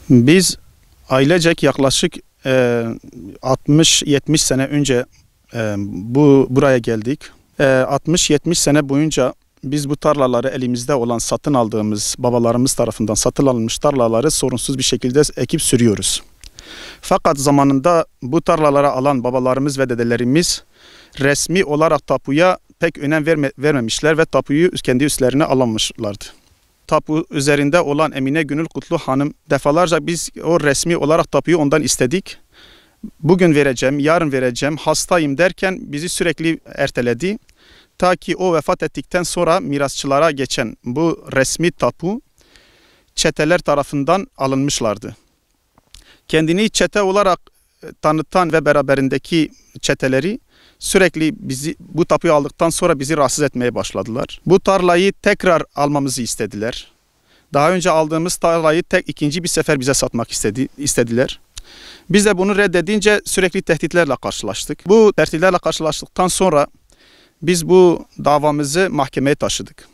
Biz ailecek yaklaşık 60-70 sene önce buraya geldik. 60-70 sene boyunca biz bu tarlaları elimizde olan satın aldığımız, babalarımız tarafından satın alınmış tarlaları sorunsuz bir şekilde ekip sürüyoruz. Fakat zamanında bu tarlalara alan babalarımız ve dedelerimiz resmi olarak tapuya pek önem vermemişler ve tapuyu kendi üstlerine alamamışlardı. Tapu üzerinde olan Emine Gönül Kutlu Hanım defalarca biz o resmi olarak tapuyu ondan istedik. Bugün vereceğim, yarın vereceğim, hastayım derken bizi sürekli erteledi. Ta ki o vefat ettikten sonra mirasçılara geçen bu resmi tapu çeteler tarafından alınmışlardı. Kendini çete olarak tanıtan ve beraberindeki çeteleri sürekli bizi bu tapuyu aldıktan sonra bizi rahatsız etmeye başladılar. Bu tarlayı tekrar almamızı istediler. Daha önce aldığımız tarlayı ikinci bir sefer bize satmak istediler. Biz de bunu reddedince sürekli tehditlerle karşılaştık. Bu tehditlerle karşılaştıktan sonra biz bu davamızı mahkemeye taşıdık.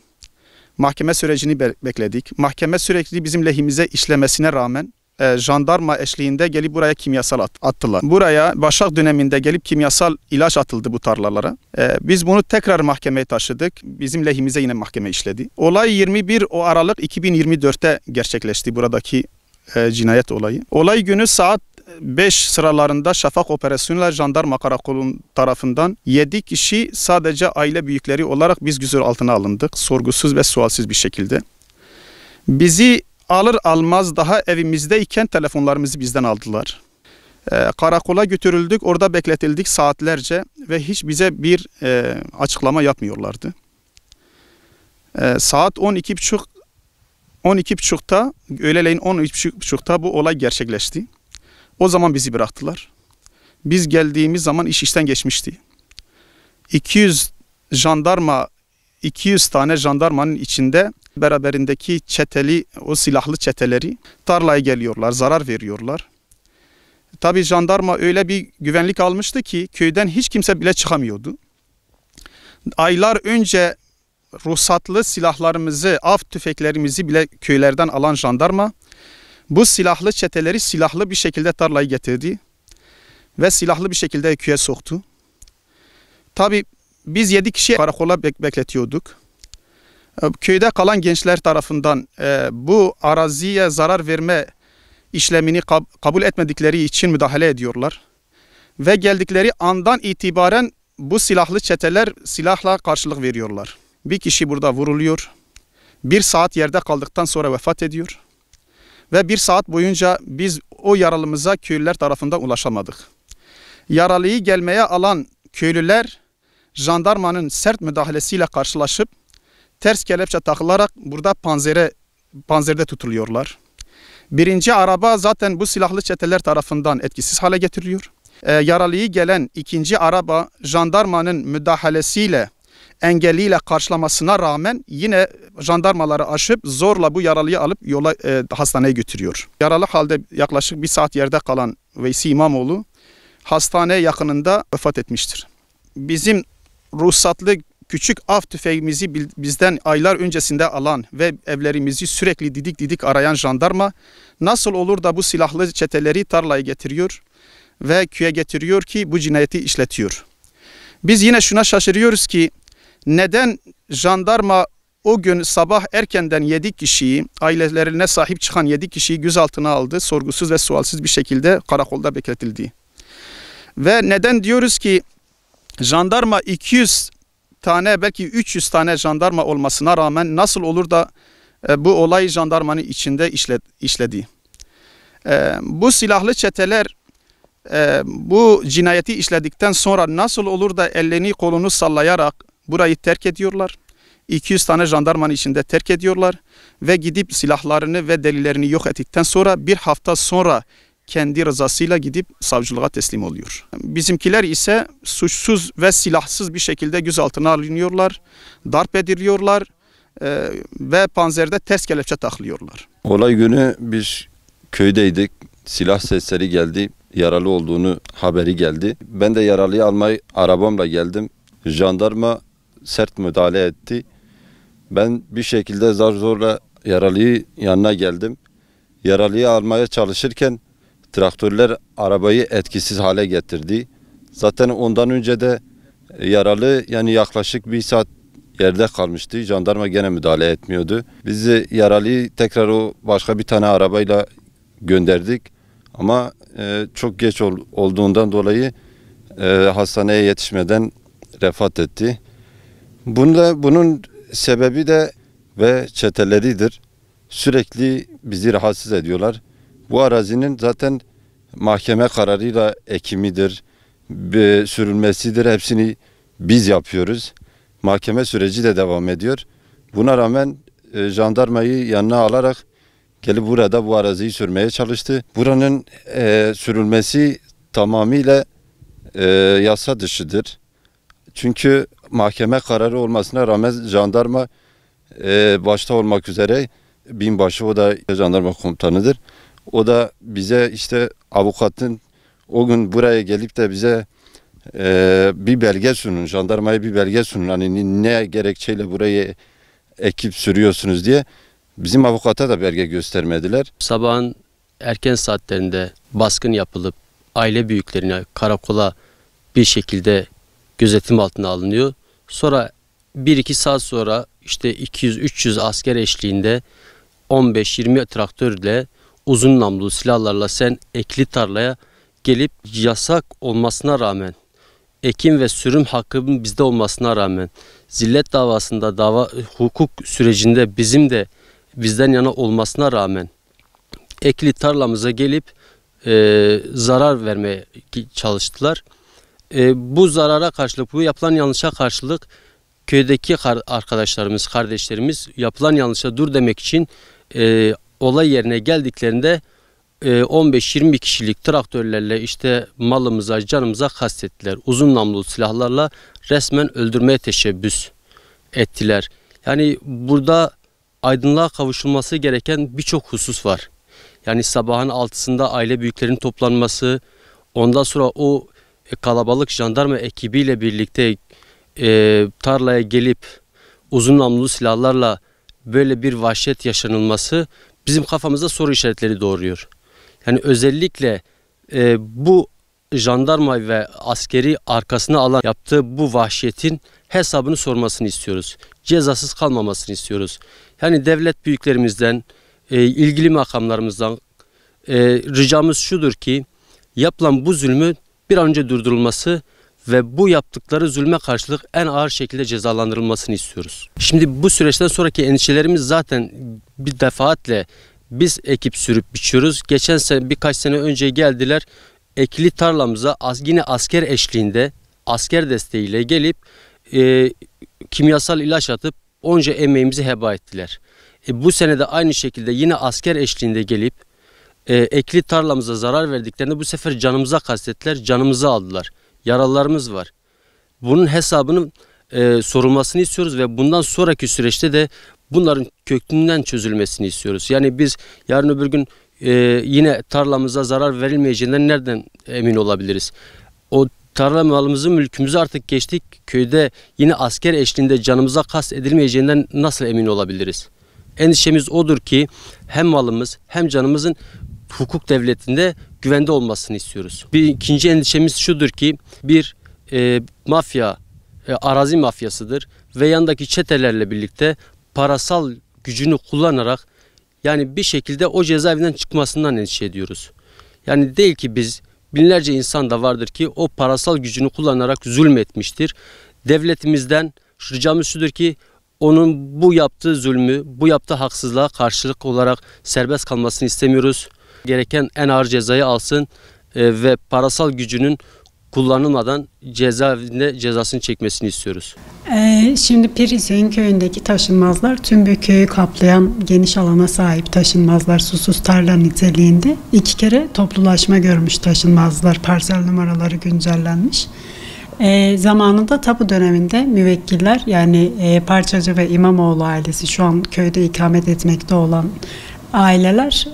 Mahkeme sürecini bekledik. Mahkeme sürekli bizim lehimize işlemesine rağmen jandarma eşliğinde gelip buraya kimyasal attılar. Buraya Başak döneminde gelip kimyasal ilaç atıldı bu tarlalara. Biz bunu tekrar mahkemeye taşıdık. Bizim lehimize yine mahkeme işledi. Olay 21 Aralık 2024'te gerçekleşti buradaki cinayet olayı. Olay günü saat 5 sıralarında Şafak operasyonuyla jandarma karakolun tarafından 7 kişi sadece aile büyükleri olarak biz gözaltına alındık. Sorgusuz ve sualsiz bir şekilde. Bizi alır almaz daha evimizdeyken telefonlarımızı bizden aldılar. Karakola götürüldük, orada bekletildik saatlerce ve hiç bize bir açıklama yapmıyorlardı. Saat 12.30'da, öğleleyin 12.30'da bu olay gerçekleşti. O zaman bizi bıraktılar. Biz geldiğimiz zaman iş işten geçmişti. 200 tane jandarmanın içinde beraberindeki o silahlı çeteleri tarlaya geliyorlar, zarar veriyorlar. Tabii jandarma öyle bir güvenlik almıştı ki köyden hiç kimse bile çıkamıyordu. Aylar önce ruhsatlı silahlarımızı, av tüfeklerimizi bile köylerden alan jandarma bu silahlı çeteleri silahlı bir şekilde tarlayı getirdi ve silahlı bir şekilde köye soktu. Tabii biz 7 kişi karakola bekletiyorduk. Köyde kalan gençler tarafından bu araziye zarar verme işlemini kabul etmedikleri için müdahale ediyorlar. Ve geldikleri andan itibaren bu silahlı çeteler silahla karşılık veriyorlar. Bir kişi burada vuruluyor. 1 saat yerde kaldıktan sonra vefat ediyor. Ve 1 saat boyunca biz o yaralımıza köylüler tarafından ulaşamadık. Yaralıyı gelmeye alan köylüler jandarmanın sert müdahalesiyle karşılaşıp ters kelepçe takılarak burada panzerde tutuluyorlar. Birinci araba zaten bu silahlı çeteler tarafından etkisiz hale getiriliyor. Yaralıyı gelen ikinci araba jandarmanın müdahalesiyle, engelliyle karşılamasına rağmen yine jandarmaları aşıp zorla bu yaralıyı alıp hastaneye götürüyor. Yaralı halde yaklaşık 1 saat yerde kalan Veysi İmamoğlu hastane yakınında vefat etmiştir. Bizim ruhsatlı küçük av tüfeğimizi bizden aylar öncesinde alan ve evlerimizi sürekli didik arayan jandarma nasıl olur da bu silahlı çeteleri tarlaya getiriyor ve köye getiriyor ki bu cinayeti işletiyor. Biz yine şuna şaşırıyoruz ki neden jandarma o gün sabah erkenden 7 kişiyi, ailelerine sahip çıkan 7 kişiyi gözaltına aldı, sorgusuz ve sualsiz bir şekilde karakolda bekletildi. Ve neden diyoruz ki jandarma 200 tane belki 300 tane jandarma olmasına rağmen nasıl olur da bu olay jandarmanın içinde işledi. Bu silahlı çeteler bu cinayeti işledikten sonra nasıl olur da ellerini kolunu sallayarak burayı terk ediyorlar. 200 tane jandarmanın içinde terk ediyorlar ve gidip silahlarını ve delillerini yok ettikten sonra 1 hafta sonra kendi rızasıyla gidip savcılığa teslim oluyor. Bizimkiler ise suçsuz ve silahsız bir şekilde gözaltına alınıyorlar, darp ediliyorlar ve panzerde ters kelepçe takılıyorlar. Olay günü biz köydeydik. Silah sesleri geldi. Yaralı olduğunu haberi geldi. Ben de yaralıyı almayı arabamla geldim. Jandarma sert müdahale etti. Ben bir şekilde zar zorla yaralıyı yanına geldim. Yaralıyı almaya çalışırken traktörler arabayı etkisiz hale getirdi. Zaten ondan önce de yaralı yani yaklaşık bir saat yerde kalmıştı. Jandarma gene müdahale etmiyordu. Biz yaralıyı tekrar o başka bir tane arabayla gönderdik. Ama çok geç olduğundan dolayı hastaneye yetişmeden vefat etti. Bunun sebebi de ve çeteleridir. Sürekli bizi rahatsız ediyorlar. Bu arazinin zaten mahkeme kararıyla ekimidir, sürülmesidir. Hepsini biz yapıyoruz. Mahkeme süreci de devam ediyor. Buna rağmen jandarmayı yanına alarak gelip burada bu araziyi sürmeye çalıştı. Buranın sürülmesi tamamıyla yasa dışıdır. Çünkü mahkeme kararı olmasına rağmen jandarma başta olmak üzere binbaşı, o da jandarma komutanıdır. O da bize işte avukatın o gün buraya gelip de bize bir belge sunun, jandarmaya bir belge sunun. Hani ne gerekçeyle burayı ekip sürüyorsunuz diye. Bizim avukata da belge göstermediler. Sabahın erken saatlerinde baskın yapılıp aile büyüklerine karakola bir şekilde gözetim altına alınıyor. Sonra 1-2 saat sonra işte 200-300 asker eşliğinde 15-20 traktörle uzun namlulu silahlarla sen ekli tarlaya gelip yasak olmasına rağmen, ekim ve sürüm hakkının bizde olmasına rağmen, zillet davasında hukuk sürecinde bizim de bizden yana olmasına rağmen ekli tarlamıza gelip zarar vermeye çalıştılar. Bu zarara karşılık, bu yapılan yanlışa karşılık köydeki arkadaşlarımız, kardeşlerimiz yapılan yanlışa dur demek için olay yerine geldiklerinde 15-20 kişilik traktörlerle işte malımıza, canımıza kastettiler. Uzun namlulu silahlarla resmen öldürmeye teşebbüs ettiler. Yani burada aydınlığa kavuşulması gereken birçok husus var. Yani sabahın 6'sında aile büyüklerinin toplanması, ondan sonra o kalabalık jandarma ekibiyle birlikte tarlaya gelip uzun namlulu silahlarla böyle bir vahşet yaşanılması bizim kafamızda soru işaretleri doğuruyor. Yani özellikle bu jandarma ve askeri arkasına alan yaptığı bu vahşetin hesabını sormasını istiyoruz. Cezasız kalmamasını istiyoruz. Yani devlet büyüklerimizden, ilgili makamlarımızdan ricamız şudur ki yapılan bu zulmün bir an önce durdurulması ve bu yaptıkları zulme karşılık en ağır şekilde cezalandırılmasını istiyoruz. Şimdi bu süreçten sonraki endişelerimiz zaten bir defaatle biz ekip sürüp biçiyoruz. Geçen sene, birkaç sene önce geldiler, ekili tarlamıza yine asker eşliğinde, asker desteğiyle gelip kimyasal ilaç atıp onca emeğimizi heba ettiler. Bu sene de aynı şekilde yine asker eşliğinde gelip ekli tarlamıza zarar verdiklerinde bu sefer canımıza kastettiler, canımızı aldılar. Yaralılarımız var. Bunun hesabının sorulmasını istiyoruz ve bundan sonraki süreçte de bunların kökünden çözülmesini istiyoruz. Yani biz yarın öbür gün yine tarlamıza zarar verilmeyeceğinden nereden emin olabiliriz? O tarla malımızı, mülkümüzü artık geçtik. Köyde yine asker eşliğinde canımıza kast edilmeyeceğinden nasıl emin olabiliriz? Endişemiz odur ki hem malımız hem canımızın hukuk devletinde güvende olmasını istiyoruz. Bir ikinci endişemiz şudur ki bir mafya, arazi mafyasıdır ve yandaki çetelerle birlikte parasal gücünü kullanarak yani bir şekilde o cezaevinden çıkmasından endişe ediyoruz. Yani değil ki biz, binlerce insan da vardır ki o parasal gücünü kullanarak zulmetmiştir. Devletimizden ricamız şudur ki onun bu yaptığı zulmü, bu yaptığı haksızlığa karşılık olarak serbest kalmasını istemiyoruz. Gereken en ağır cezayı alsın ve parasal gücünün kullanılmadan cezaevinde cezasını çekmesini istiyoruz. Şimdi Pir Hüseyin köyündeki taşınmazlar tüm bir köyü kaplayan geniş alana sahip taşınmazlar, susuz tarla niteliğinde. 2 kere toplulaşma görmüş taşınmazlar, parsel numaraları güncellenmiş. Zamanında tapu döneminde müvekkiller, yani Parçacı ve İmamoğlu ailesi, şu an köyde ikamet etmekte olan aileler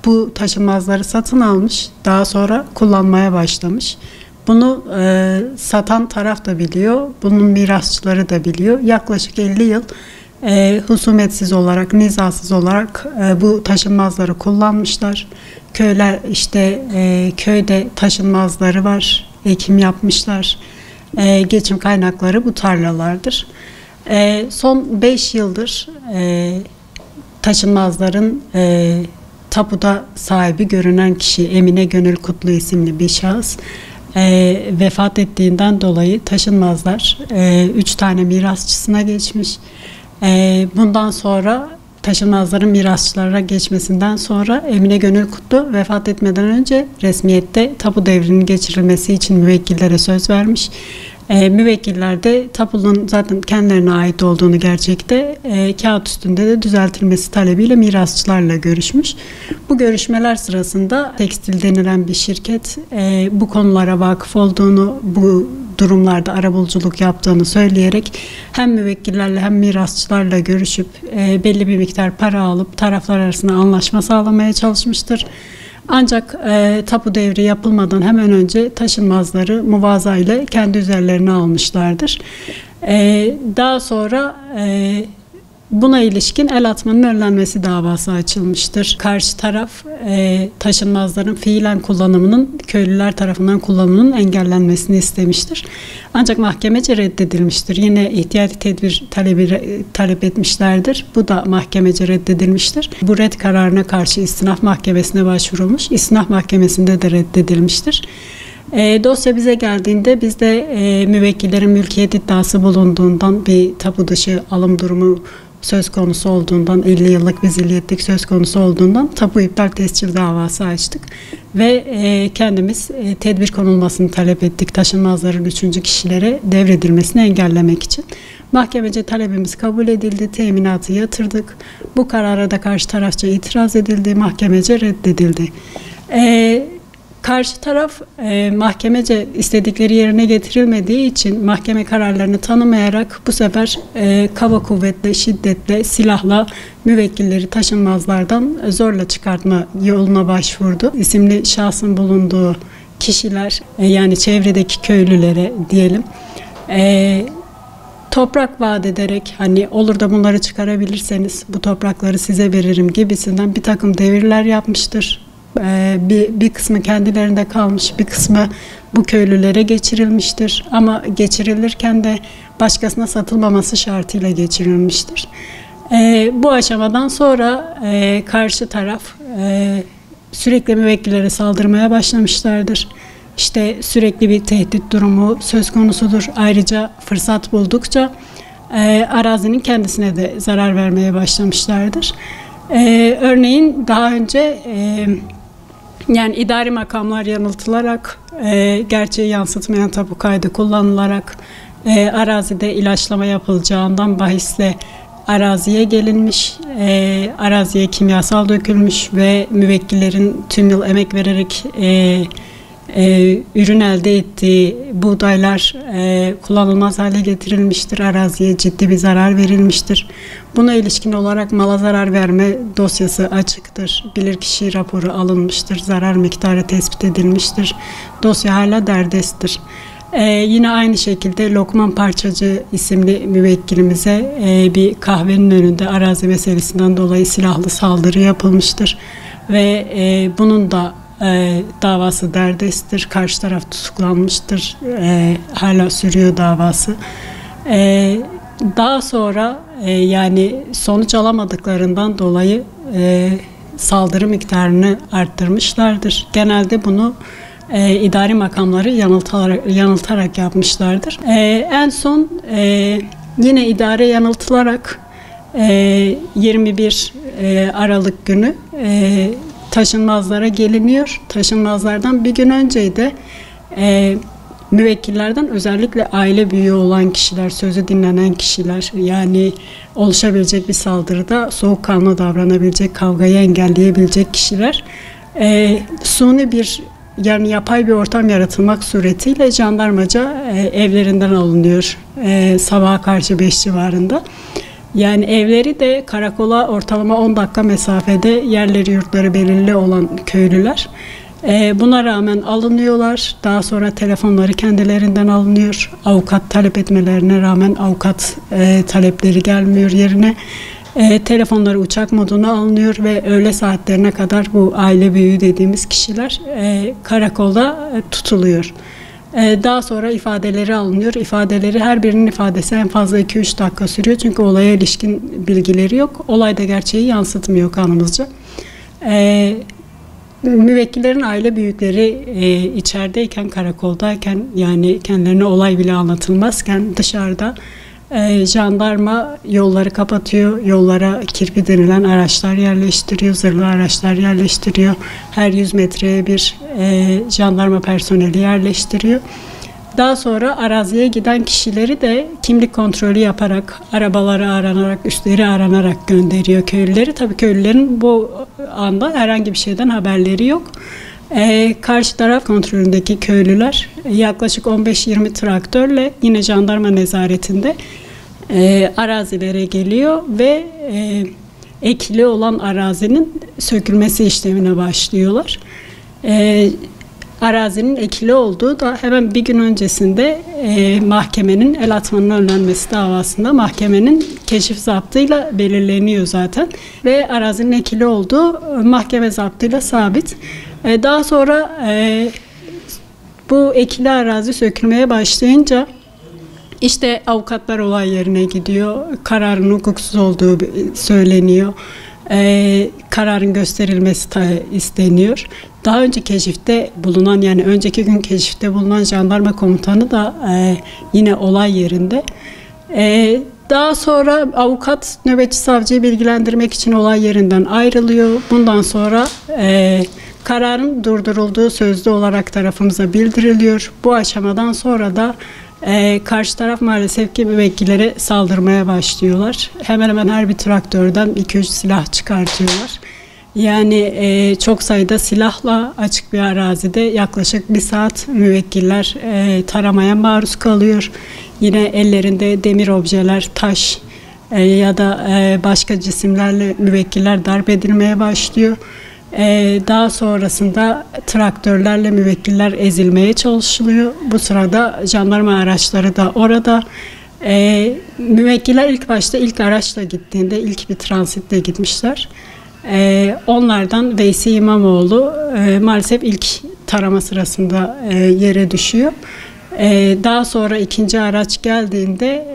bu taşınmazları satın almış, daha sonra kullanmaya başlamış. Bunu satan taraf da biliyor, bunun mirasçıları da biliyor. Yaklaşık 50 yıl husumetsiz olarak, nizasız olarak bu taşınmazları kullanmışlar. Köyler işte köyde taşınmazları var, ekim yapmışlar. Geçim kaynakları bu tarlalardır. Son 5 yıldır taşınmazların tapuda sahibi görünen kişi Emine Gönül Kutlu isimli bir şahıs vefat ettiğinden dolayı taşınmazlar 3 tane mirasçısına geçmiş. Bundan sonra taşınmazların mirasçılara geçmesinden sonra Emine Gönül Kutlu vefat etmeden önce resmiyette tapu devrinin geçirilmesi için müvekkillere söz vermiş. Müvekkiller de tapunun zaten kendilerine ait olduğunu gerçekte kağıt üstünde de düzeltilmesi talebiyle mirasçılarla görüşmüş. Bu görüşmeler sırasında Tekstil denilen bir şirket bu konulara vakıf olduğunu, bu durumlarda arabuluculuk yaptığını söyleyerek hem müvekkillerle hem mirasçılarla görüşüp belli bir miktar para alıp taraflar arasında anlaşma sağlamaya çalışmıştır. Ancak tapu devri yapılmadan hemen önce taşınmazları muvaza ile kendi üzerlerine almışlardır. Daha sonra buna ilişkin el atmanın önlenmesi davası açılmıştır. Karşı taraf taşınmazların fiilen kullanımının köylüler tarafından kullanımının engellenmesini istemiştir. Ancak mahkemece reddedilmiştir. Yine ihtiyati tedbir talep etmişlerdir. Bu da mahkemece reddedilmiştir. Bu red kararına karşı istinaf mahkemesine başvurulmuş. İstinaf mahkemesinde de reddedilmiştir. Dosya bize geldiğinde biz de müvekkillerin mülkiyet iddiası bulunduğundan, bir tapu dışı alım durumu söz konusu olduğundan, 50 yıllık bir zilyetlik söz konusu olduğundan tapu iptal tescil davası açtık. Ve kendimiz tedbir konulmasını talep ettik, taşınmazların 3. kişilere devredilmesini engellemek için. Mahkemece talebimiz kabul edildi, teminatı yatırdık. Bu karara da karşı tarafça itiraz edildi, mahkemece reddedildi. Karşı taraf mahkemece istedikleri yerine getirilmediği için mahkeme kararlarını tanımayarak bu sefer kaba kuvvetle, şiddetle, silahla müvekkilleri taşınmazlardan zorla çıkartma yoluna başvurdu. İsimli şahsın bulunduğu kişiler, yani çevredeki köylülere diyelim, toprak vaat ederek, hani olur da bunları çıkarabilirseniz bu toprakları size veririm gibisinden bir takım devirler yapmıştır. Bir kısmı kendilerinde kalmış, bir kısmı bu köylülere geçirilmiştir. Ama geçirilirken de başkasına satılmaması şartıyla geçirilmiştir. Bu aşamadan sonra karşı taraf sürekli müvekkillere saldırmaya başlamışlardır. İşte sürekli bir tehdit durumu söz konusudur. Ayrıca fırsat buldukça arazinin kendisine de zarar vermeye başlamışlardır. Örneğin daha önce yani idari makamlar yanıltılarak, gerçeği yansıtmayan tapu kaydı kullanılarak arazide ilaçlama yapılacağından bahisle araziye gelinmiş, araziye kimyasal dökülmüş ve müvekkillerin tüm yıl emek vererek ürün elde ettiği buğdaylar kullanılmaz hale getirilmiştir. Araziye ciddi bir zarar verilmiştir. Buna ilişkin olarak mala zarar verme dosyası açıktır. Bilirkişi raporu alınmıştır. Zarar miktarı tespit edilmiştir. Dosya hala derdesttir. Yine aynı şekilde Lokman Parçacı isimli müvekkilimize bir kahvenin önünde arazi meselesinden dolayı silahlı saldırı yapılmıştır. Ve bunun da davası derdesttir. Karşı taraf tutuklanmıştır. Hala sürüyor davası. Daha sonra yani sonuç alamadıklarından dolayı saldırı miktarını arttırmışlardır. Genelde bunu idari makamları yanıltarak yapmışlardır. En son yine idare yanıltılarak 21 Aralık günü taşınmazlara geliniyor. Taşınmazlardan bir gün önceydi Müvekkillerden özellikle aile büyüğü olan kişiler, sözü dinlenen kişiler, yani oluşabilecek bir saldırıda soğukkanlı davranabilecek, kavgayı engelleyebilecek kişiler suni bir, yani yapay bir ortam yaratılmak suretiyle jandarmaca evlerinden alınıyor sabaha karşı 5 civarında. Yani evleri de karakola ortalama 10 dakika mesafede, yerleri yurtları belirli olan köylüler. Buna rağmen alınıyorlar. Daha sonra telefonları kendilerinden alınıyor. Avukat talep etmelerine rağmen avukat talepleri gelmiyor yerine. Telefonları uçak moduna alınıyor ve öğle saatlerine kadar bu aile büyüğü dediğimiz kişiler karakolda tutuluyor. Daha sonra ifadeleri alınıyor. İfadeleri, her birinin ifadesi en fazla 2-3 dakika sürüyor. Çünkü olaya ilişkin bilgileri yok. Olayda gerçeği yansıtmıyor kanımızca. Müvekkillerin aile büyükleri içerideyken, karakoldayken, yani kendilerine olay bile anlatılmazken dışarıda jandarma yolları kapatıyor. Yollara kirpi denilen araçlar yerleştiriyor, zırhlı araçlar yerleştiriyor. Her 100 metreye bir jandarma personeli yerleştiriyor. Daha sonra araziye giden kişileri de kimlik kontrolü yaparak, arabaları aranarak, üstleri aranarak gönderiyor köylüleri. Tabii köylülerin bu anda herhangi bir şeyden haberleri yok. Karşı taraf kontrolündeki köylüler yaklaşık 15-20 traktörle yine jandarma nezaretinde arazilere geliyor ve ekili olan arazinin sökülmesi işlemine başlıyorlar. Arazinin ekili olduğu da hemen bir gün öncesinde mahkemenin el atmanın önlenmesi davasında mahkemenin keşif zaptıyla belirleniyor zaten. Ve arazinin ekili olduğu mahkeme zaptıyla sabit. Daha sonra bu ekili arazi sökülmeye başlayınca işte avukatlar olay yerine gidiyor. Kararın hukuksuz olduğu söyleniyor. Kararın gösterilmesi isteniyor. Daha önce keşifte bulunan, yani önceki gün keşifte bulunan jandarma komutanı da yine olay yerinde. Daha sonra avukat nöbetçi savcıyı bilgilendirmek için olay yerinden ayrılıyor. Bundan sonra kararın durdurulduğu sözlü olarak tarafımıza bildiriliyor. Bu aşamadan sonra da karşı taraf maalesef ki müvekkillere saldırmaya başlıyorlar. Hemen hemen her bir traktörden 2-3 silah çıkartıyorlar. Yani çok sayıda silahla açık bir arazide yaklaşık 1 saat müvekkiller taramaya maruz kalıyor. Yine ellerinde demir objeler, taş ya da başka cisimlerle müvekkiller darp edilmeye başlıyor. Daha sonrasında traktörlerle müvekkiller ezilmeye çalışılıyor. Bu sırada jandarma araçları da orada. Müvekkiller ilk başta ilk araçla gittiğinde, ilk bir transitle gitmişler. Onlardan Veysi İmamoğlu maalesef ilk tarama sırasında yere düşüyor. Daha sonra ikinci araç geldiğinde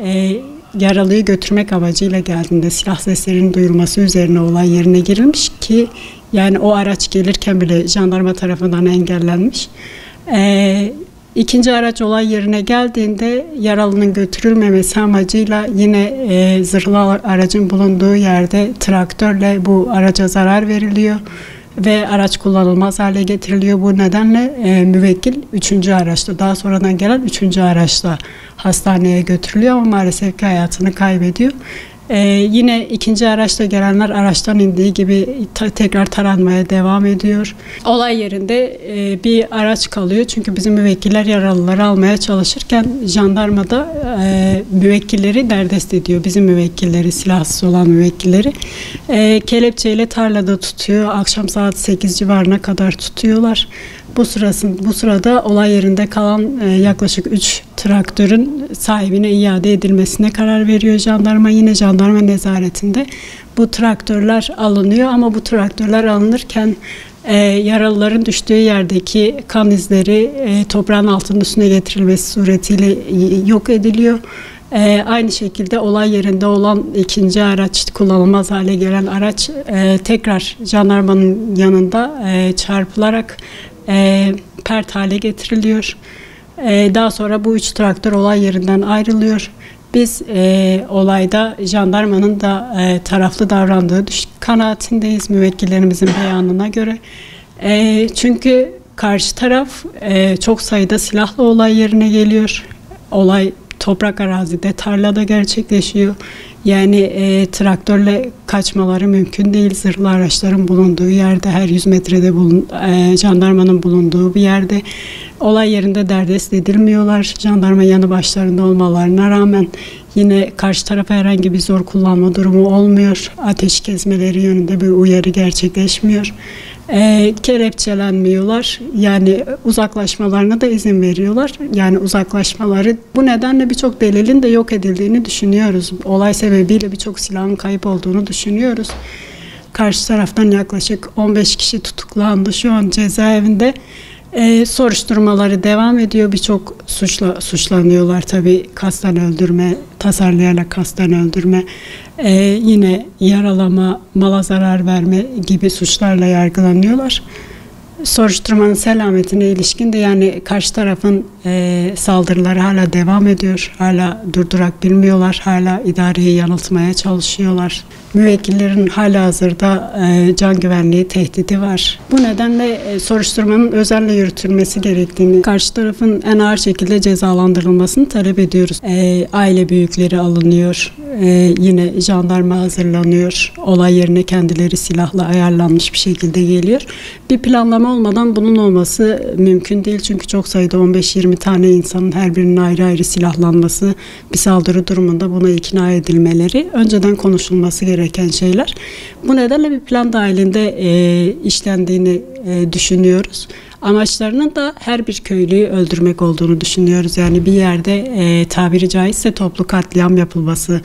yaralıyı götürmek amacıyla geldiğinde silah seslerinin duyulması üzerine olay yerine girilmiş ki yani o araç gelirken bile jandarma tarafından engellenmiş. İkinci araç olay yerine geldiğinde yaralının götürülmemesi amacıyla yine zırhlı aracın bulunduğu yerde traktörle bu araca zarar veriliyor ve araç kullanılmaz hale getiriliyor. Bu nedenle müvekkil 3. araçta, daha sonradan gelen 3. araçla hastaneye götürülüyor ama maalesef ki hayatını kaybediyor. Yine ikinci araçla gelenler araçtan indiği gibi tekrar taranmaya devam ediyor. Olay yerinde bir araç kalıyor çünkü bizim müvekkiller yaralıları almaya çalışırken jandarma da müvekkilleri derdest ediyor. Bizim müvekkilleri, silahsız olan müvekkilleri kelepçeyle tarlada tutuyor. Akşam saat 8 civarına kadar tutuyorlar. Bu sırada olay yerinde kalan yaklaşık 3 traktörün sahibine iade edilmesine karar veriyor jandarma. Yine jandarma nezaretinde bu traktörler alınıyor ama bu traktörler alınırken yaralıların düştüğü yerdeki kan izleri toprağın altının üstüne getirilmesi suretiyle yok ediliyor. Aynı şekilde olay yerinde olan ikinci araç, kullanılmaz hale gelen araç tekrar jandarmanın yanında çarpılarak pert hale getiriliyor. Daha sonra bu 3 traktör olay yerinden ayrılıyor. Biz olayda jandarmanın da taraflı davrandığı kanaatindeyiz müvekkillerimizin beyanına göre. Çünkü karşı taraf çok sayıda silahlı olay yerine geliyor. Olay toprak arazide, tarlada gerçekleşiyor. Yani traktörle kaçmaları mümkün değil. Zırhlı araçların bulunduğu yerde, her 100 metrede jandarmanın bulunduğu bir yerde. Olay yerinde derdest edilmiyorlar. Jandarma yanı başlarında olmalarına rağmen yine karşı tarafa herhangi bir zor kullanma durumu olmuyor. Ateş kesmeleri yönünde bir uyarı gerçekleşmiyor. Kelepçelenmiyorlar. Yani uzaklaşmalarına da izin veriyorlar. Yani uzaklaşmaları, bu nedenle birçok delilin de yok edildiğini düşünüyoruz. Olay sebebiyle birçok silahın kayıp olduğunu düşünüyoruz. Karşı taraftan yaklaşık 15 kişi tutuklandı. Şu an cezaevinde. Soruşturmaları devam ediyor. Birçok suçlanıyorlar tabii. Kasten öldürme, tasarlayarak kasten öldürme, yine yaralama, mala zarar verme gibi suçlarla yargılanıyorlar. Soruşturmanın selametine ilişkin de yani karşı tarafın saldırıları hala devam ediyor. Hala durdurak bilmiyorlar. Hala idareyi yanıltmaya çalışıyorlar. Müvekkillerin halihazırda can güvenliği tehdidi var. Bu nedenle soruşturmanın özenle yürütülmesi gerektiğini, karşı tarafın en ağır şekilde cezalandırılmasını talep ediyoruz. Aile büyükleri alınıyor. Yine jandarma hazırlanıyor. Olay yerine kendileri silahla ayarlanmış bir şekilde geliyor. Bir planlama olmadan bunun olması mümkün değil. Çünkü çok sayıda 15-20 tane insanın her birinin ayrı ayrı silahlanması, bir saldırı durumunda buna ikna edilmeleri önceden konuşulması gereken şeyler. Bu nedenle bir plan dahilinde işlendiğini düşünüyoruz. Amaçlarının da her bir köylüyü öldürmek olduğunu düşünüyoruz. Yani bir yerde tabiri caizse toplu katliam yapılması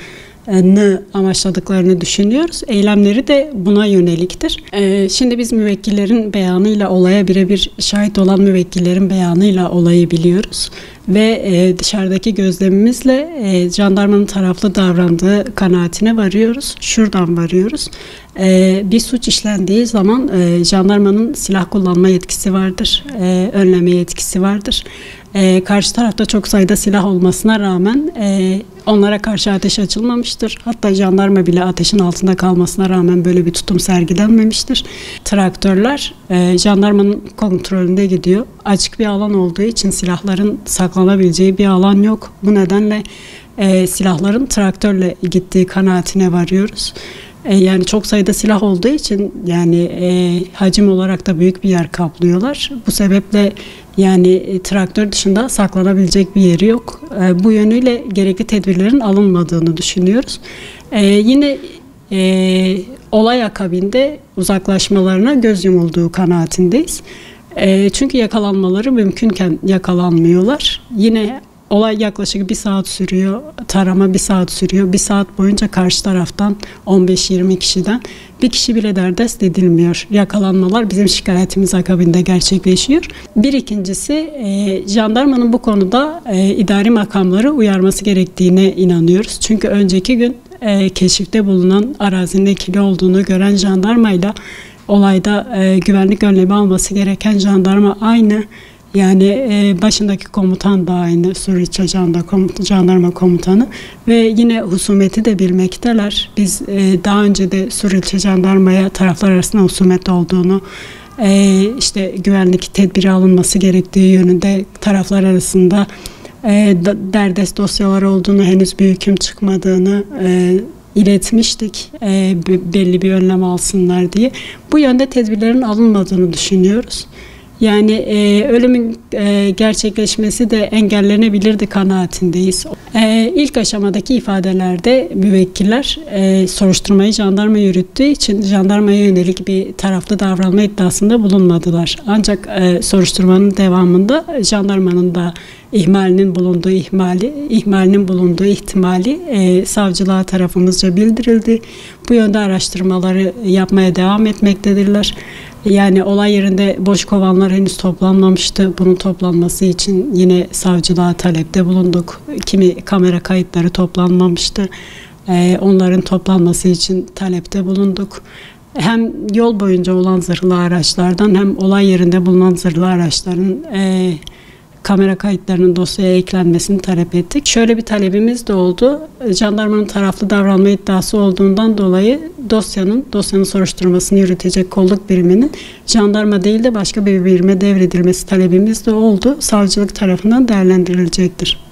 amaçladıklarını düşünüyoruz. Eylemleri de buna yöneliktir. Şimdi biz müvekkillerin beyanıyla, olaya birebir şahit olan müvekkillerin beyanıyla olayı biliyoruz. Ve dışarıdaki gözlemimizle jandarmanın taraflı davrandığı kanaatine varıyoruz. Şuradan varıyoruz. Bir suç işlendiği zaman jandarmanın silah kullanma yetkisi vardır. Önleme yetkisi vardır. Karşı tarafta çok sayıda silah olmasına rağmen onlara karşı ateş açılmamıştır. Hatta jandarma bile ateşin altında kalmasına rağmen böyle bir tutum sergilenmemiştir. Traktörler jandarmanın kontrolünde gidiyor. Açık bir alan olduğu için silahların saklanabileceği bir alan yok. Bu nedenle silahların traktörle gittiği kanaatine varıyoruz. Yani çok sayıda silah olduğu için yani hacim olarak da büyük bir yer kaplıyorlar. Bu sebeple yani traktör dışında saklanabilecek bir yeri yok. Bu yönüyle gerekli tedbirlerin alınmadığını düşünüyoruz. Yine olay akabinde uzaklaşmalarına göz yumulduğu kanaatindeyiz. Çünkü yakalanmaları mümkünken yakalanmıyorlar. Yine olay yaklaşık 1 saat sürüyor. Tarama 1 saat sürüyor. 1 saat boyunca karşı taraftan 15-20 kişiden bir kişi bile derdest edilmiyor. Yakalanmalar bizim şikayetimiz akabinde gerçekleşiyor. Bir ikincisi jandarmanın bu konuda idari makamları uyarması gerektiğine inanıyoruz. Çünkü önceki gün keşifte bulunan arazinin ekili olduğunu gören jandarmayla olayda güvenlik önlemi alması gereken jandarma aynı. Yani başındaki komutan da aynı, Suriçe Jandarma Komutanı ve yine husumeti de bilmekteler. Biz daha önce de Suriçe Jandarma'ya taraflar arasında husumet olduğunu, işte güvenlik tedbiri alınması gerektiği yönünde taraflar arasında derdest dosyalar olduğunu, henüz bir hüküm çıkmadığını iletmiştik, belli bir önlem alsınlar diye. Bu yönde tedbirlerin alınmadığını düşünüyoruz. Yani ölümün gerçekleşmesi de engellenebilirdi kanaatindeyiz. İlk aşamadaki ifadelerde müvekkiller soruşturmayı jandarma yürüttüğü için jandarmaya yönelik bir taraflı davranma iddiasında bulunmadılar. Ancak soruşturmanın devamında jandarmanın da ihmalinin bulunduğu ihtimali savcılığa tarafımızca bildirildi. Bu yönde araştırmaları yapmaya devam etmektedirler. Yani olay yerinde boş kovanlar henüz toplanmamıştı. Bunun toplanması için yine savcılığa talepte bulunduk. Kimi kamera kayıtları toplanmamıştı. Onların toplanması için talepte bulunduk. Hem yol boyunca olan zırhlı araçlardan hem olay yerinde bulunan zırhlı araçların kamera kayıtlarının dosyaya eklenmesini talep ettik. Şöyle bir talebimiz de oldu. Jandarmanın taraflı davranma iddiası olduğundan dolayı dosyanın soruşturmasını yürütecek kolluk biriminin jandarma değil de başka bir birime devredilmesi talebimiz de oldu. Savcılık tarafından değerlendirilecektir.